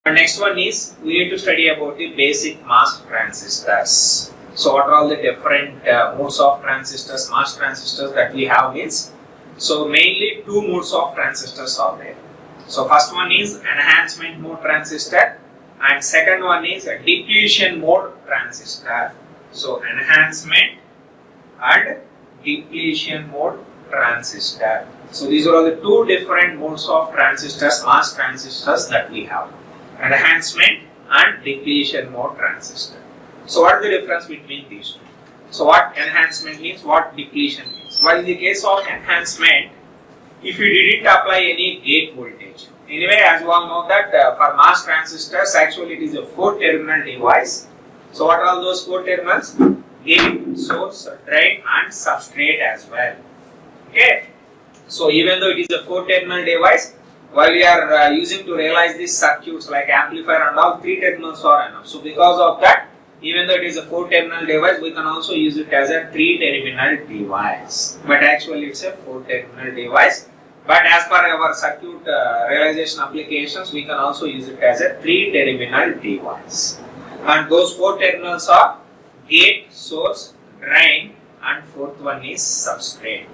The next one is we need to study about the basic mask transistors. So what are all the different modes of transistors, mask transistors that we have is, so mainly two modes of transistors are there. So first one is enhancement mode transistor and second one is a depletion mode transistor. So enhancement and depletion mode transistor. So these are all the two different modes of transistors, mask transistors that we have. Enhancement and depletion mode transistor. So what is the difference between these two? So what enhancement means, what depletion means? Well, in the case of enhancement, if you didn't apply any gate voltage. Anyway, as you all know that for mask transistors, actually it is a 4-terminal device. So what are all those 4 terminals? Gate, source, drain and substrate as well. Okay. So even though it is a 4-terminal device, while we are using to realize these circuits like amplifier and all, 3 terminals are enough. So because of that, even though it is a 4-terminal device, we can also use it as a 3-terminal device. But actually it's a 4-terminal device. But as per our circuit realization applications, we can also use it as a 3-terminal device. And those 4 terminals are gate, source, drain and fourth one is substrate.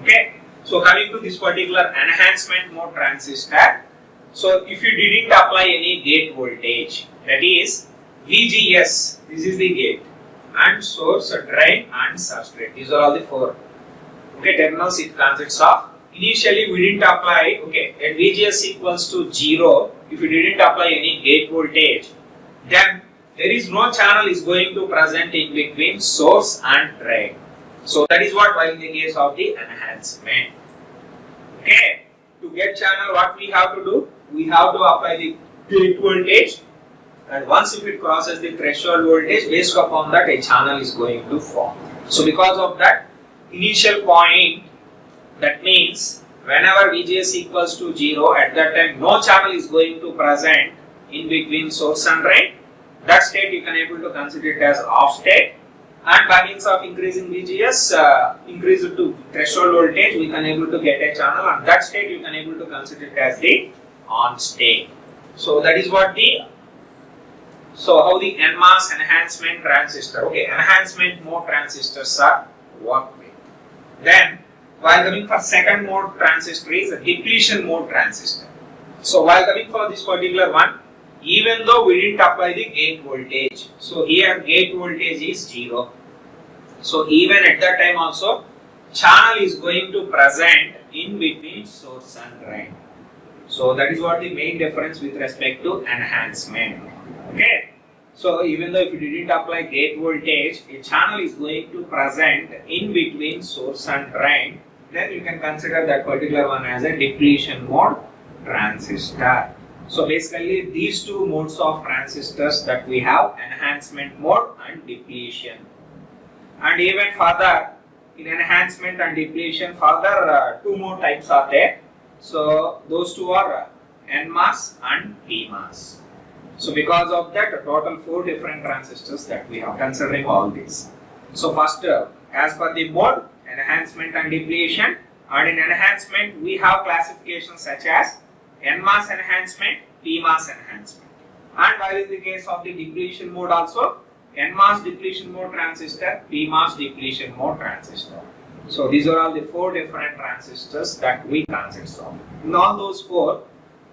Okay. So coming to this particular enhancement mode transistor, so if you didn't apply any gate voltage, that is VGS, this is the gate, and source, drain and substrate, these are all the 4 terminals it consists of. Initially we didn't apply, at VGS equals to 0, if you didn't apply any gate voltage, then there is no channel is going to present in between source and drain. So that is what while in the case of the enhancement. Okay, to get channel, what we have to do? We have to apply the gate voltage, and once if it crosses the threshold voltage, based upon that a channel is going to form. So because of that initial point, that means whenever VGS equals to 0, at that time no channel is going to present in between source and drain. That state you can able to consider it as off state. And by means of increasing VGS, increase it to threshold voltage, we can able to get a channel, and that state you can able to consider it as the on state. So that is what how the NMOS enhancement transistor, enhancement mode transistors are work with. Then while coming for second mode transistor is a depletion mode transistor. So while coming for this particular one, even though we didn't apply the gate voltage, so here gate voltage is 0. So even at that time also, channel is going to present in between source and drain. So that is what the main difference with respect to enhancement. Okay. So even though if you didn't apply gate voltage, a channel is going to present in between source and drain, then you can consider that particular one as a depletion mode transistor. So basically these two modes of transistors that we have, enhancement mode and depletion. And even further, in enhancement and depletion, further 2 more types are there. So those two are NMOS and PMOS. So because of that, a total 4 different transistors that we have, considering all these. So first, as per the mode, enhancement and depletion, and in enhancement we have classifications such as NMOS enhancement, PMOS enhancement. And while in the case of the depletion mode also, NMOS depletion mode transistor, PMOS depletion mode transistor. So these are all the 4 different transistors that we consist of. In all those 4,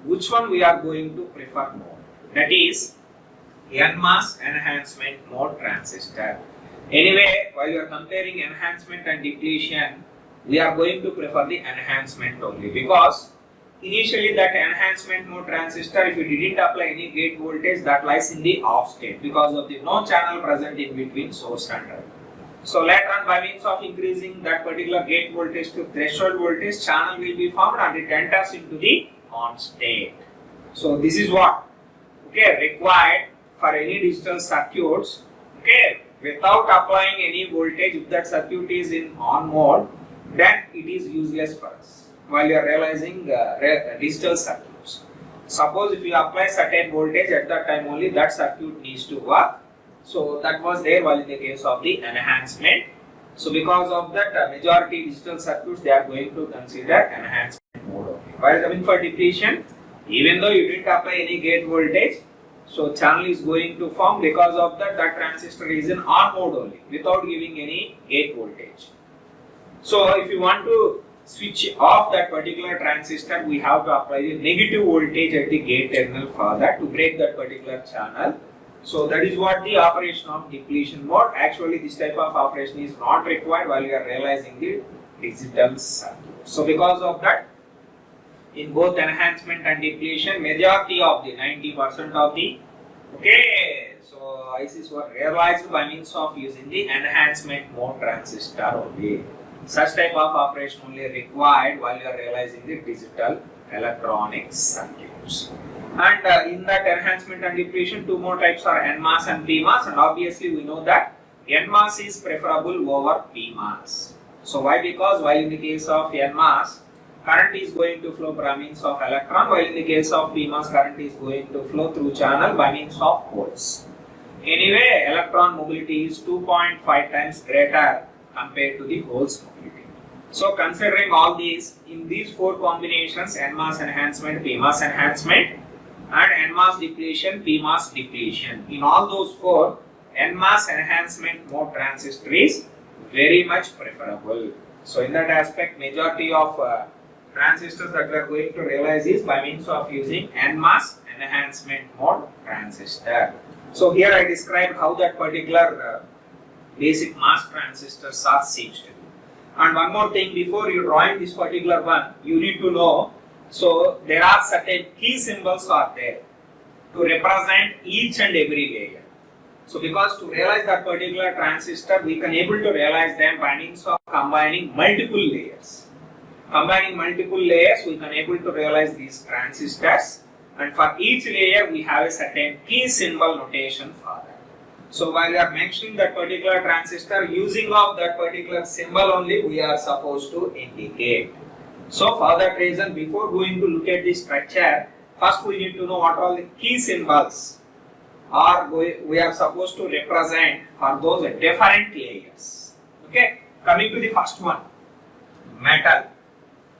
which one we are going to prefer more? That is NMOS enhancement mode transistor. Anyway, while you are comparing enhancement and depletion, we are going to prefer the enhancement only, because initially that enhancement mode transistor, if you didn't apply any gate voltage, that lies in the off state because of the no channel present in between source and drain. So later on, by means of increasing that particular gate voltage to threshold voltage, channel will be formed and it enters into the on state. So this is what required for any digital circuits. Without applying any voltage, if that circuit is in on mode, then it is useless for us while you are realizing digital circuits. Suppose if you apply certain voltage, at that time only that circuit needs to work. So that was there while in the case of the enhancement. So because of that, majority digital circuits they are going to consider enhancement mode only. While coming for depletion, Even though you didn't apply any gate voltage, so channel is going to form. Because of that, that transistor is in on mode only without giving any gate voltage. So if you want to switch off that particular transistor, we have to apply the negative voltage at the gate terminal for that to break that particular channel. So that is what the operation of depletion mode. Actually, this type of operation is not required while you are realizing the digital circuit. So because of that, in both enhancement and depletion, majority of the 90% of the so ICs were realized by means of using the enhancement mode transistor only. Such type of operation only required while you are realizing the digital electronic circuits. And in that enhancement and depletion, two more types are NMOS and PMOS, and obviously we know that NMOS is preferable over PMOS. So why? Because while in the case of NMOS, current is going to flow by means of electron, while in the case of PMOS, current is going to flow through channel by means of holes. Anyway, electron mobility is 2.5 times greater compared to the holes mobility. So considering all these, in these four combinations, NMOS enhancement, PMOS enhancement, and NMOS depletion, PMOS depletion, in all those four, NMOS enhancement mode transistor is very much preferable. So in that aspect, majority of transistors that we are going to realize is by means of using NMOS enhancement mode transistor. So here I described how that particular basic MOS transistors are situated. And one more thing, before you drawing this particular one, you need to know, so there are certain key symbols are there to represent each and every layer. So because to realize that particular transistor, we can able to realize them by means of combining multiple layers. Combining multiple layers, we can able to realize these transistors, and for each layer we have a certain key symbol notation for that. So while we are mentioning that particular transistor, using of that particular symbol only we are supposed to indicate. So for that reason, before going to look at the structure, first we need to know what are the key symbols we are supposed to represent for those different layers. Okay, coming to the first one, metal.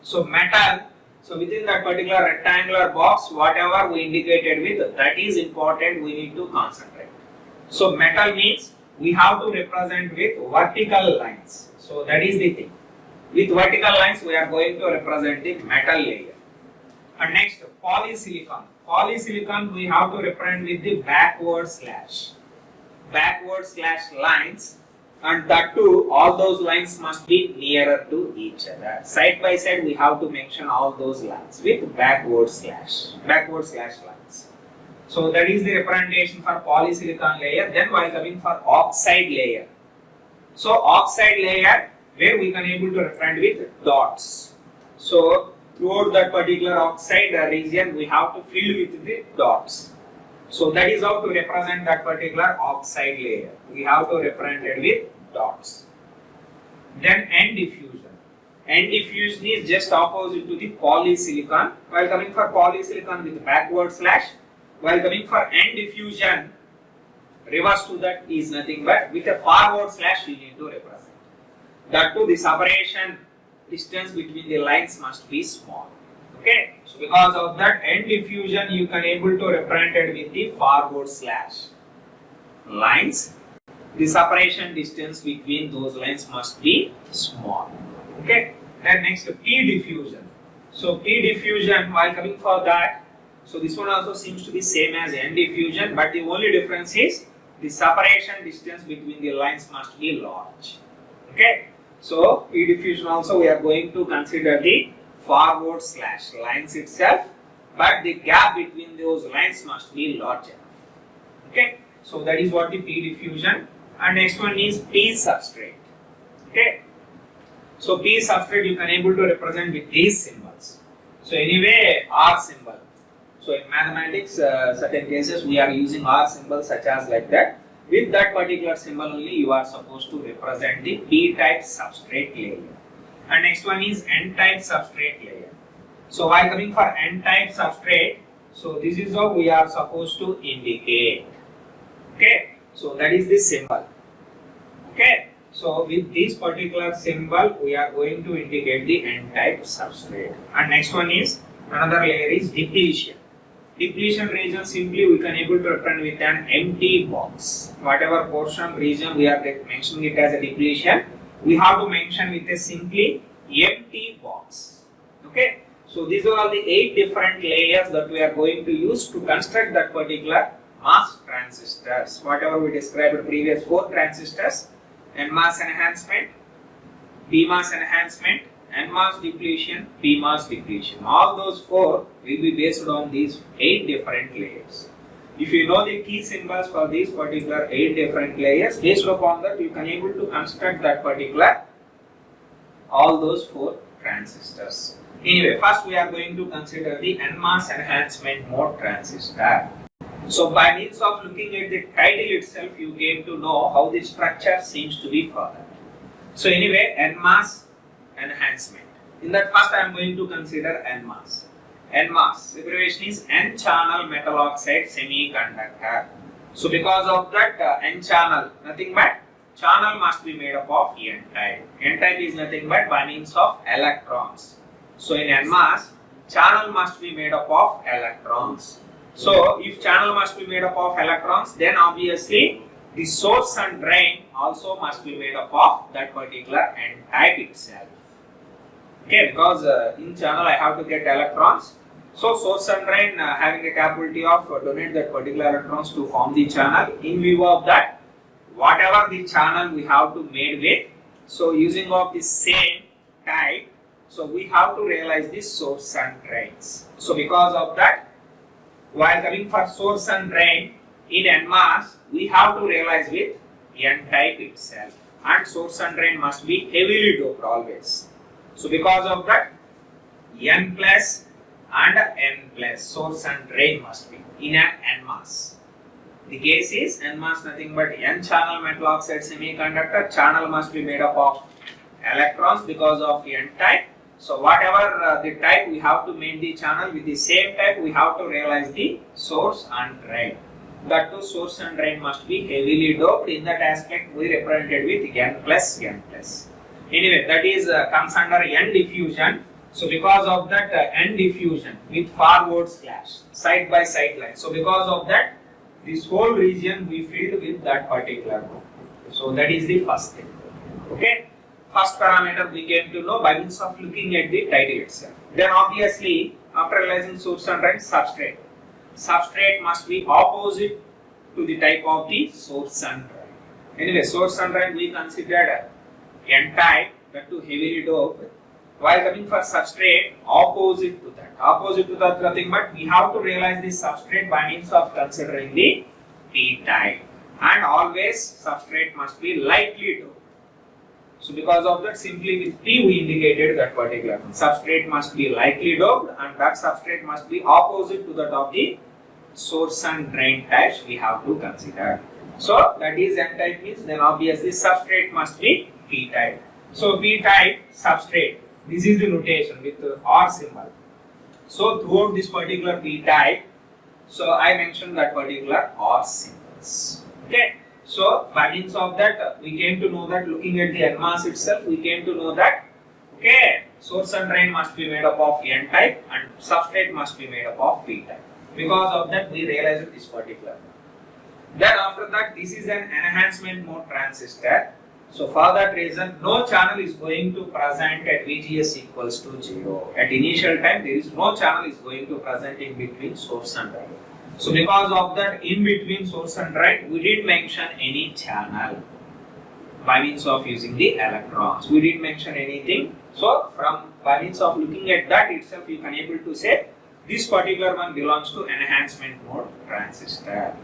So metal, so within that particular rectangular box, whatever we indicated with, that is important, we need to concentrate. So metal means we have to represent with vertical lines. So that is the thing. With vertical lines, we are going to represent the metal layer. And next, polysilicon. Polysilicon we have to represent with the backward slash lines, and that too, all those lines must be nearer to each other. Side by side, we have to mention all those lines with backward slash lines. So that is the representation for polysilicon layer. Then while coming for oxide layer. So oxide layer, where we can able to represent with dots. So throughout that particular oxide region, we have to fill with the dots. So that is how to represent that particular oxide layer. We have to represent it with dots. Then N diffusion. N diffusion is just opposite to the polysilicon. While coming for polysilicon with backward slash, while coming for N diffusion, reverse to that is nothing but with a forward slash we need to represent. That too, the separation distance between the lines must be small. Okay, so because of that, N diffusion you can able to represent it with the forward slash lines. The separation distance between those lines must be small. Okay, then next P diffusion. So P diffusion, while coming for that, so this one also seems to be same as N diffusion, but the only difference is the separation distance between the lines must be large. Okay, so P diffusion also we are going to consider the forward slash lines itself, but the gap between those lines must be large enough. Okay, so that is what the P diffusion. And next one is P substrate. Okay, so P substrate you can able to represent with these symbols. So anyway, R symbol. So in mathematics, certain cases we are using R symbol such as like that. With that particular symbol only you are supposed to represent the P-type substrate layer. And next one is N-type substrate layer. So while coming for N-type substrate, so this is how we are supposed to indicate. Okay, so that is the symbol. Okay, so with this particular symbol we are going to indicate the N-type substrate. And next one is Another layer is depletion. Depletion region simply we can able to represent with an empty box. Whatever portion region we are mentioning it as a depletion, we have to mention with a simply empty box. Okay. So these are all the 8 different layers that we are going to use to construct that particular mass transistors. Whatever we described in previous 4 transistors, NMOS enhancement, PMOS enhancement, NMOS depletion, PMOS depletion. All those 4 will be based on these 8 different layers. If you know the key symbols for these particular 8 different layers, based upon that you can able to construct that particular all those 4 transistors. Anyway, first we are going to consider the NMOS enhancement mode transistor. So by means of looking at the title itself, you came to know how the structure seems to be for that. So anyway, NMOS enhancement. In that first I am going to consider NMOS. NMOS, abbreviation is N-channel metal oxide semiconductor. So because of that N-channel, nothing but channel must be made up of N-type. N-type is nothing but by means of electrons. So in NMOS, channel must be made up of electrons. So if channel must be made up of electrons, then obviously the source and drain also must be made up of that particular N-type itself. Okay, because in channel I have to get electrons. So source and drain having the capability of donate that particular electrons to form the channel. In view of that, whatever the channel we have to made with, so using of the same type, so we have to realize the source and drains. So because of that, while coming for source and drain in NMOS, we have to realize with N-type itself, and source and drain must be heavily doped always. So because of that, N plus and N plus source and drain must be in an NMOS. The case is NMOS nothing but N-channel metal oxide semiconductor. Channel must be made up of electrons because of N-type. So whatever the type we have to make the channel with the same type, we have to realize the source and drain. That too, source and drain must be heavily doped. In that aspect, we represented with N plus N plus. Anyway, that is comes under N diffusion. So because of that N diffusion with forward slash, side by side line. So because of that, this whole region we filled with that particular group. So that is the first thing. Okay. First parameter we came to know by means of looking at the title itself. Then obviously, after realizing source and drain, substrate. Substrate must be opposite to the type of the source and drain. Anyway, source and drain we considered N-type, that too heavily doped. While coming for substrate, opposite to that. Opposite to that nothing but we have to realize the substrate by means of considering the P-type. And always substrate must be lightly doped. So because of that, simply with P we indicated that particular one. Substrate must be lightly doped and that substrate must be opposite to that of the source and drain types we have to consider. So that is N-type means then obviously substrate must be P-type. So P-type substrate, this is the notation with the R symbol. So throughout this particular P-type, so I mentioned that particular R symbols. Okay. So by means of that, we came to know that looking at the NMOS itself, we came to know that okay, source and drain must be made up of N-type and substrate must be made up of P-type. Because of that, we realized this particular. Then after that, this is an enhancement mode transistor. So for that reason, no channel is going to present at VGS equals to 0. At initial time, there is no channel is going to present in between source and drain. So because of that, in between source and drain, we didn't mention any channel by means of using the electrons. We didn't mention anything. So from by means of looking at that itself, you can able to say this particular one belongs to enhancement mode transistor.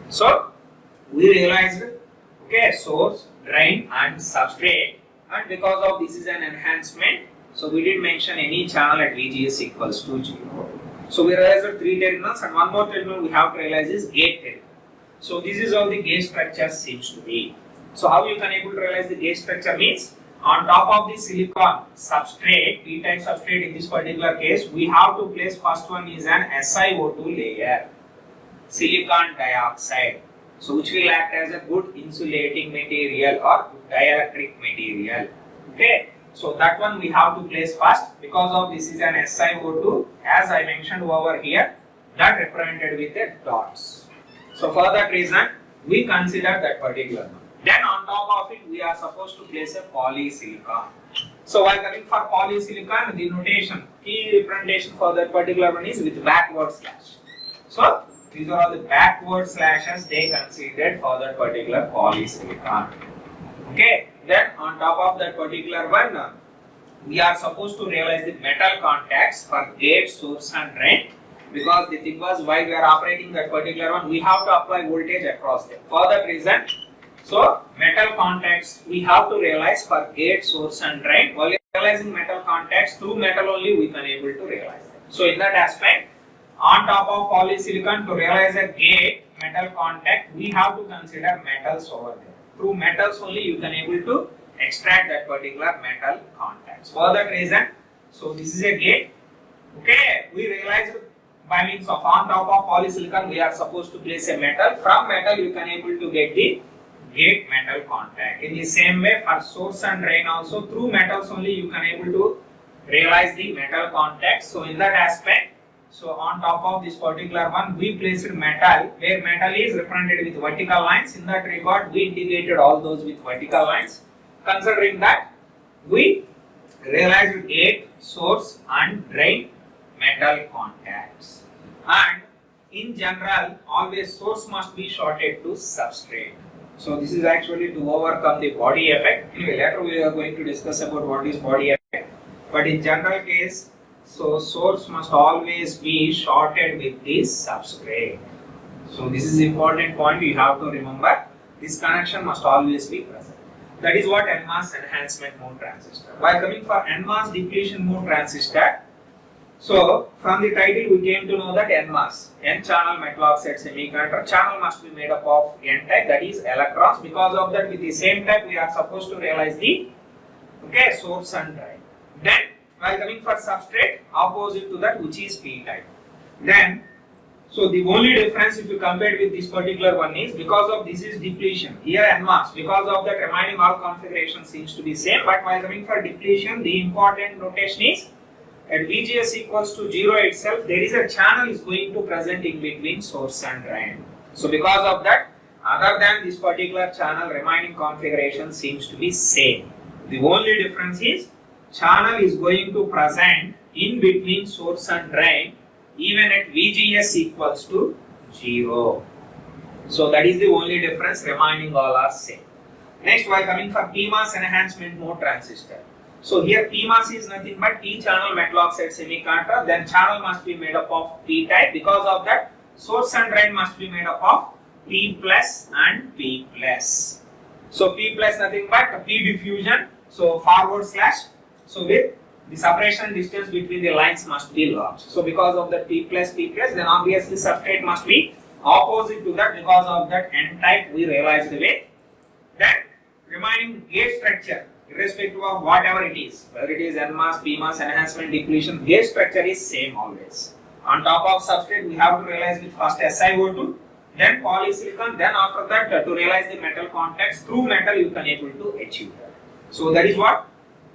So we realized okay, source, drain and substrate, and because of this is an enhancement, so we didn't mention any channel at VGS equals to 0. So we realized that 3 terminals and one more terminal we have to realize is gate terminal. So this is how the gate structure seems to be. So how you can able to realize the gate structure means on top of the silicon substrate, P-type substrate in this particular case, we have to place first one is an SiO2 layer, silicon dioxide. So which will act as a good insulating material or dielectric material. Okay. So that one we have to place first because of this is an SiO2 as I mentioned over here, that represented with the dots. So for that reason we consider that particular one. Then on top of it we are supposed to place a polysilicon. So while coming for polysilicon, the notation, key representation for that particular one is with backward slash. So these are all the backward slashes they considered for that particular polysilicon. Okay. Then on top of that particular one, we are supposed to realize the metal contacts for gate, source and drain, because the thing was while we are operating that particular one, we have to apply voltage across them. For that reason, so metal contacts we have to realize for gate, source and drain. While realizing metal contacts, through metal only we can able to realize them. So in that aspect, on top of polysilicon, to realize a gate metal contact, we have to consider metals over there. Through metals only you can able to extract that particular metal contacts. For that reason, so this is a gate. Okay, we realized by means of on top of polysilicon we are supposed to place a metal. From metal you can able to get the gate metal contact. In the same way for source and drain also, through metals only you can able to realize the metal contacts. So in that aspect, so on top of this particular one, we placed metal, where metal is represented with vertical lines. In that regard, we indicated all those with vertical lines. Considering that, we realized gate, source and drain metal contacts. And in general, always source must be shorted to substrate. So this is actually to overcome the body effect. Anyway, later we are going to discuss about what is body effect. But in general case, so source must always be shorted with this substrate. So this is important point you have to remember. This connection must always be present. That is what NMOS enhancement mode transistor. While coming for NMOS depletion mode transistor, so from the title we came to know that NMOS, N-channel metal oxide semiconductor, channel must be made up of N-type, that is electrons. Because of that, with the same type we are supposed to realize the source and drain. Then while coming for substrate, opposite to that which is P-type. Then, so the only difference if you compare with this particular one is because of this is depletion. Here NMOS, because of that remaining all configuration seems to be same, but while coming for depletion, the important notation is at VGS equals to 0 itself, there is a channel is going to present in between source and drain. So because of that, other than this particular channel, remaining configuration seems to be same. The only difference is channel is going to present in between source and drain even at VGS equals to 0. So that is the only difference, remaining all are same. Next, while coming for PMOS enhancement mode transistor. So here PMOS is nothing but P-channel metal oxide semiconductor, then channel must be made up of P-type. Because of that, source and drain must be made up of P plus and P plus. So P plus nothing but P diffusion, so forward slash. So with the separation distance between the lines must be large. So because of that P plus, then obviously substrate must be opposite to that. Because of that N-type we realized with. Then remaining gate structure, irrespective of whatever it is, whether it is NMOS, PMOS, enhancement, depletion, gate structure is same always. On top of substrate we have to realize with first SiO2, then polysilicon, then after that to realize the metal contacts, through metal you can able to achieve that. So that is what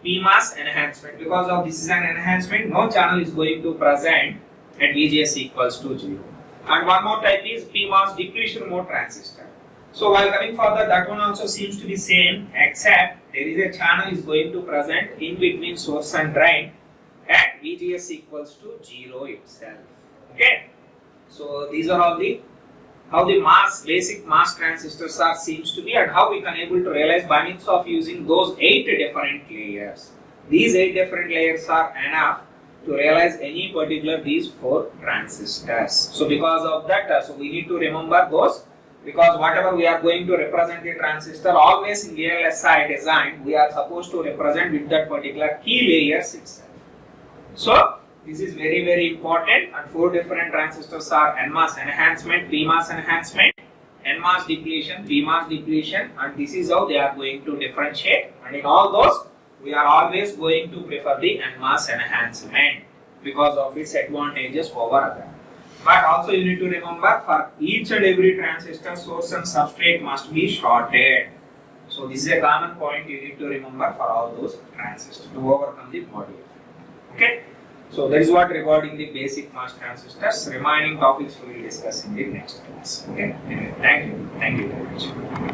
PMOS enhancement. Because of this is an enhancement, no channel is going to present at VGS equals to 0. And one more type is PMOS depletion mode transistor. So while coming further, that one also seems to be same, except there is a channel is going to present in between source and drain at VGS equals to 0 itself. Okay. So these are all the how the basic MOS transistors are seems to be, and how we can able to realize by means of using those 8 different layers. These 8 different layers are enough to realize any particular these 4 transistors. So because of that, so we need to remember those, because whatever we are going to represent the transistor, always in VLSI design we are supposed to represent with that particular key layers itself. So this is very important, and 4 different transistors are NMOS enhancement, PMOS enhancement, NMOS depletion, PMOS depletion, and this is how they are going to differentiate. And in all those, we are always going to prefer the NMOS enhancement because of its advantages over other. But also you need to remember, for each and every transistor, source and substrate must be shorted. So this is a common point you need to remember for all those transistors to overcome the module. Okay. So that is what regarding the basic MOS transistors. Remaining topics we will discuss in the next class. Okay. Anyway, thank you. Thank you very much.